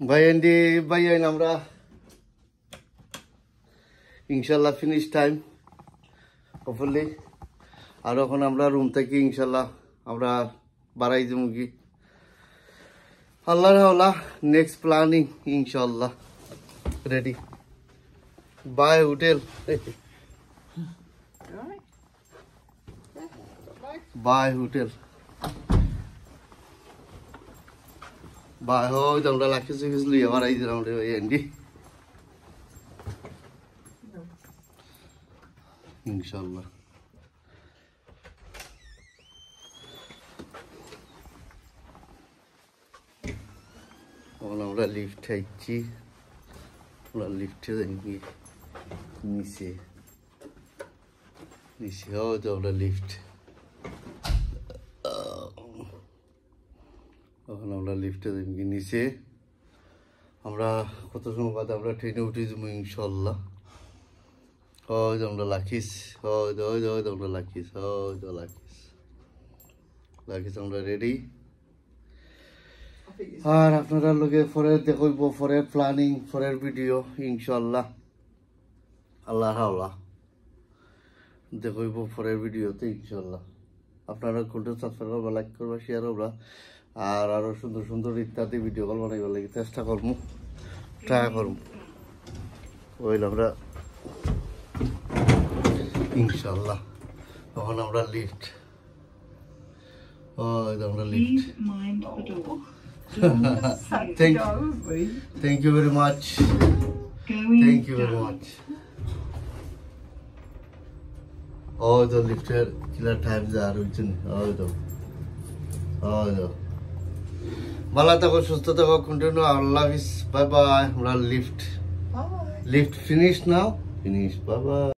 ভাই এন্ডি ভাই আইন আমরা ইনশাল্লাহ ফিনিশ টাইম হোপফুলি। আর এখন আমরা রুম থেকে ইনশাল্লাহ আমরা বাড়াই দেবো কি আল্লাহর হাওলা। নেক্সট প্ল্যানিং ইনশাল্লাহ ready by hotel by hotel by হয় তোমরা লাখিস লুই আবার আই দিলাম রে এন্ডি ইনশাল্লাহ। আমরা লিফট হাইছি, আমরা লিফটে যাই নিচে নিচে হয়তো আমরা লিফট এখন আমরা লিফটে যাই নিচে। আমরা কত সময় বাদে আমরা ট্রেনে উঠে যাবো ইনশাল্লাহ। হয়তো আমরা লাখিস হয়তো হয়তো হয়তো আমরা লাখিস হয়তো লাখিস লাখিস আমরা রেডি। আর আপনারা লোকে পরে দেখব পরের প্ল্যানিং পরের ভিডিও ইনশাল্লাহ আল্লাহ হাওলা দেখব পরের ভিডিওতে ইনশাল্লাহ। আপনারা কোনটা সাবস্ক্রাইব করবা লাইক করবা শেয়ার করবা আর আরো সুন্দর সুন্দর ইত্যাদি ভিডিও কল বানাইবার লাগে চেষ্টা করবো ট্রাই করবো ওইল আমরা ইনশাল্লাহ। তখন আমরা লিফট আমরা lift thank you very much thank you very much the lifter killer times are written ভালো থাকো সুস্থ থাকো কন্টিনিউ আল্লাহ হাফেজ বাই বাই। আমরা লিফট ফিনিশ নাও ফিনিশ বাই বাই।